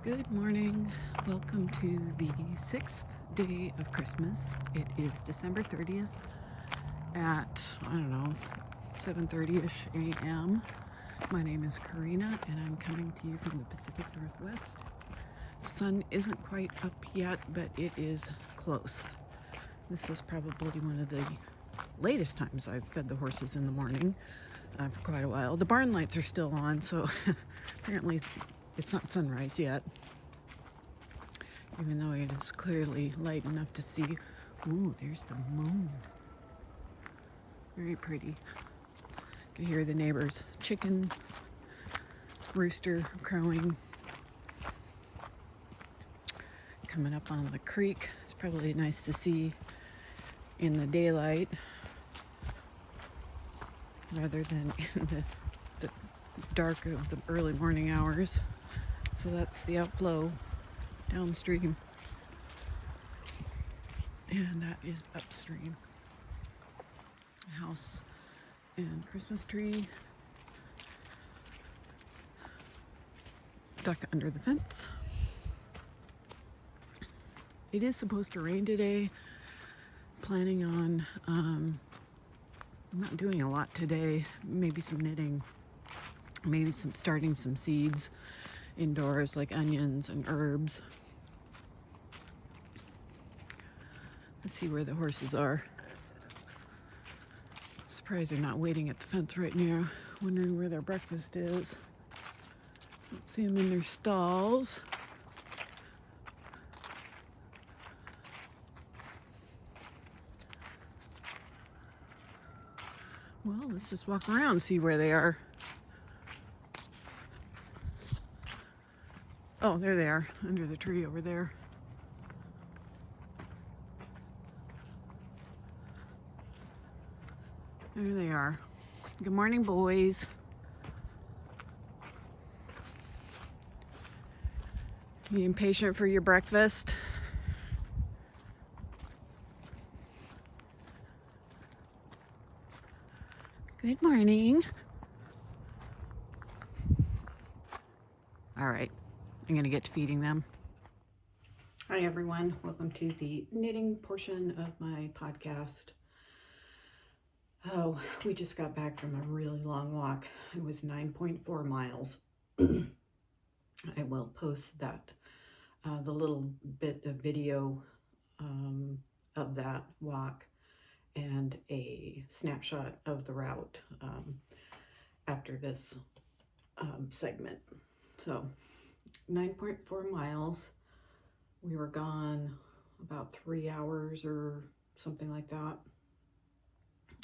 Good morning. Welcome to the 6th day of Christmas. It is December 30th at, I don't know, 7:30ish a.m. My name is Karina and I'm coming to you from the Pacific Northwest. The sun isn't quite up yet, but it is close. This is probably one of the latest times I've fed the horses in the morning for quite a while. The barn lights are still on, so apparently it's not sunrise yet, even though it is clearly light enough to see. Ooh, there's the moon. Very pretty. You can hear the neighbor's chicken, rooster crowing. Coming up on the creek. It's probably nice to see in the daylight rather than in the dark of the early morning hours. So that's the outflow downstream, and that is upstream. House and Christmas tree duck under the fence. It is supposed to rain today. Planning on not doing a lot today, maybe some knitting, maybe starting some seeds indoors like onions and herbs. Let's see where the horses are. Surprised they're not waiting at the fence right now, wondering where their breakfast is. Don't see them in their stalls. Well, let's just walk around and see where they are. Oh, there they are, under the tree over there. There they are. Good morning, boys. You impatient for your breakfast? Good morning. All right. I'm going to get to feeding them. Hi, everyone. Welcome to the knitting portion of my podcast. Oh, we just got back from a really long walk. It was 9.4 miles. I will post that, the little bit of video of that walk and a snapshot of the route after this segment. So 9.4 miles. We were gone about 3 hours or something like that.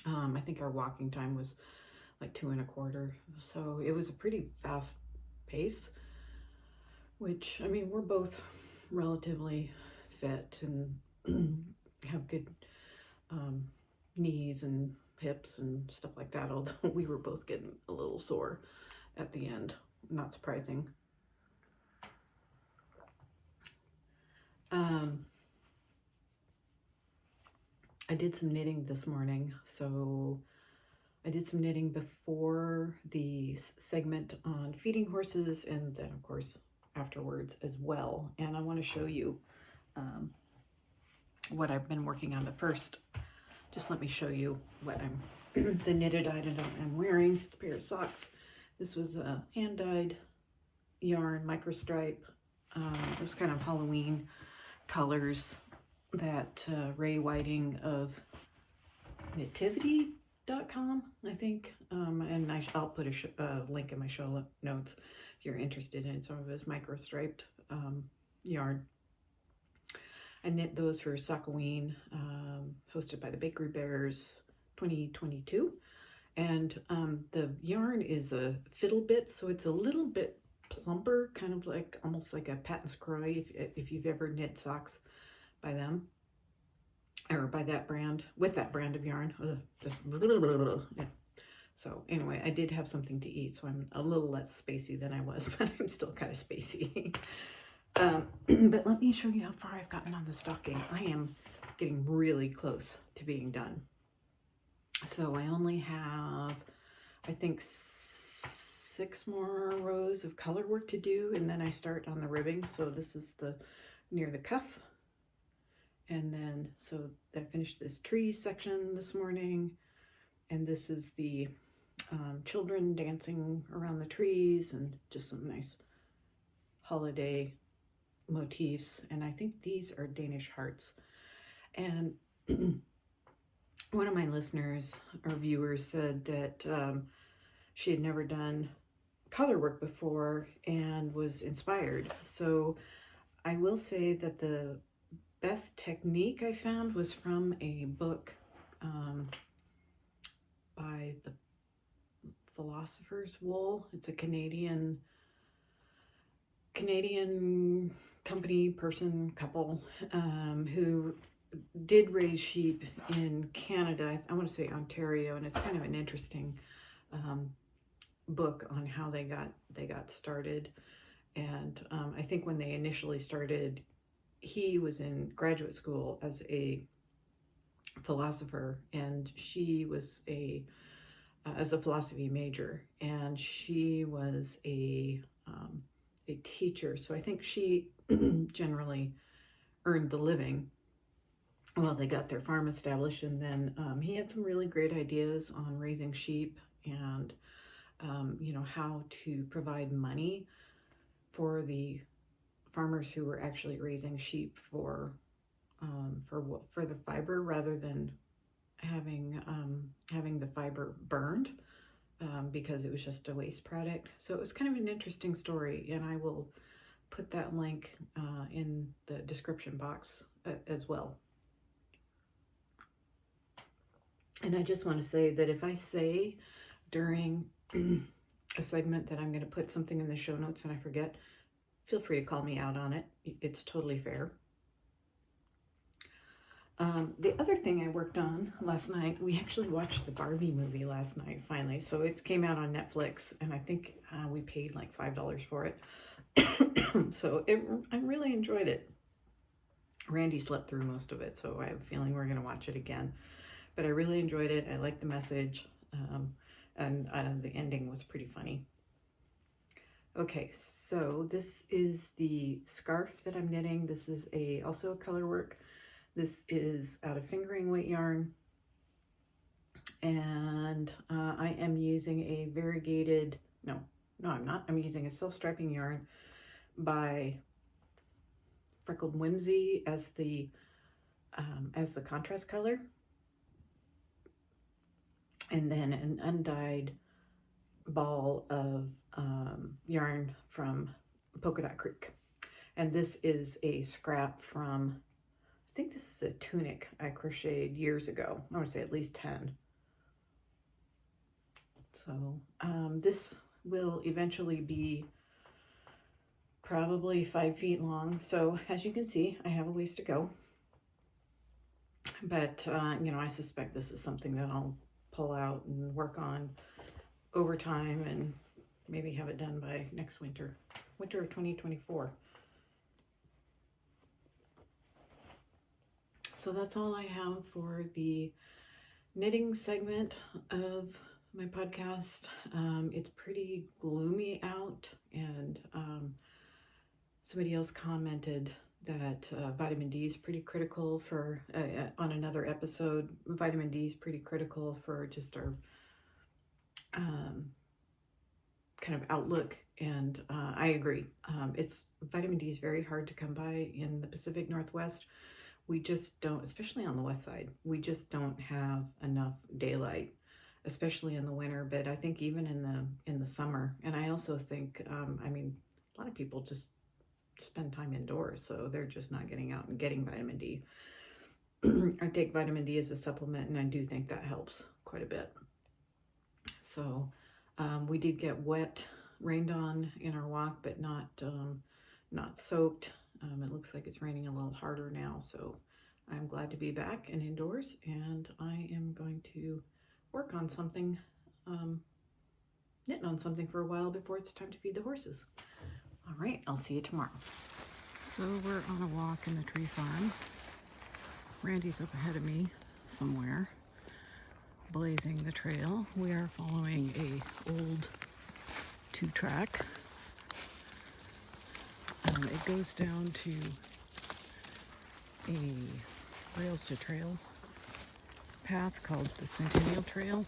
I think our walking time was like 2.25. So it was a pretty fast pace, which, I mean, we're both relatively fit and have good knees and hips and stuff like that, although we were both getting a little sore at the end. Not surprising. I did some knitting this morning, so I did some knitting before the segment on feeding horses, and then of course afterwards as well. And I want to show you what I've been working on. But first, just let me show you what the knitted item I'm wearing. It's a pair of socks. This was a hand-dyed yarn, microstripe. It was kind of Halloween colors that Ray Whiting of Knitivity.com, I think, and I'll put a link in my show notes if you're interested in some of his microstriped yarn. I knit those for Sockoween, hosted by the Bakery Bears 2022, and the yarn is a fiddle bit, so it's a little bit plumper, kind of like almost like a Patton's Croy if you've ever knit socks by them, or by that brand, with that brand of yarn. Yeah. So anyway, I did have something to eat, so I'm a little less spacey than I was, but I'm still kind of spacey. But let me show you how far I've gotten on the stocking. I am getting really close to being done. So I only have, I think, 6 more rows of color work to do, and then I start on the ribbing. So this is the near the cuff. And then, so I finished this tree section this morning, and this is the children dancing around the trees and just some nice holiday motifs. And I think these are Danish hearts. And one of my listeners or viewers said that she had never done color work before and was inspired. So I will say that the best technique I found was from a book by the Philosopher's Wool. It's a Canadian company, couple who did raise sheep in Canada. I want to say Ontario, and it's kind of an interesting book on how they got started. And I think when they initially started, he was in graduate school as a philosopher, and she was as a philosophy major, and she was a teacher. So I think she generally earned the living while they got their farm established. And then he had some really great ideas on raising sheep and how to provide money for the farmers who were actually raising sheep for the fiber, rather than having the fiber burned because it was just a waste product. So it was kind of an interesting story, and I will put that link in the description box as well. And I just want to say that if I say during a segment that I'm going to put something in the show notes and I forget, feel free to call me out on it. It's totally fair. The other thing I worked on last night, we actually watched the Barbie movie last night, finally. So it came out on Netflix, and I think we paid like $5 for it. So I really enjoyed it. Randy slept through most of it, so I have a feeling we're going to watch it again. But I really enjoyed it. I liked the message, and the ending was pretty funny. Okay, so this is the scarf that I'm knitting. This is also a color work. This is out of fingering weight yarn, and I am using a variegated, no I'm not, I'm using a self-striping yarn by Freckled Whimsy as the contrast color, and then an undyed ball of yarn from Polka Dot Creek. And this is a scrap from, I think this is a tunic I crocheted years ago. I want to say at least 10. So this will eventually be probably 5 feet long. So as you can see, I have a ways to go. But, I suspect this is something that I'll pull out and work on over time and maybe have it done by next winter of 2024. So that's all I have for the knitting segment of my podcast. It's pretty gloomy out, and somebody else commented that vitamin D is pretty critical for, on another episode, vitamin D is pretty critical for just our kind of outlook. And I agree. Vitamin D is very hard to come by in the Pacific Northwest. We just don't, especially on the west side, we just don't have enough daylight, especially in the winter, but I think even in the summer. And I also think, a lot of people just spend time indoors, so they're just not getting out and getting vitamin D. I take vitamin D as a supplement, and I do think that helps quite a bit. So we did get wet, rained on in our walk, but not soaked. It looks like it's raining a little harder now, so I'm glad to be back and indoors, and I am going to work on something, knitting on something for a while before it's time to feed the horses. All right, I'll see you tomorrow. So we're on a walk in the tree farm. Randy's up ahead of me somewhere. blazing the trail. We are following a old 2-track. It goes down to a rails to trail path called the Centennial Trail.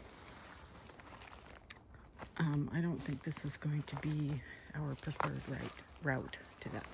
I don't think this is going to be our preferred route to that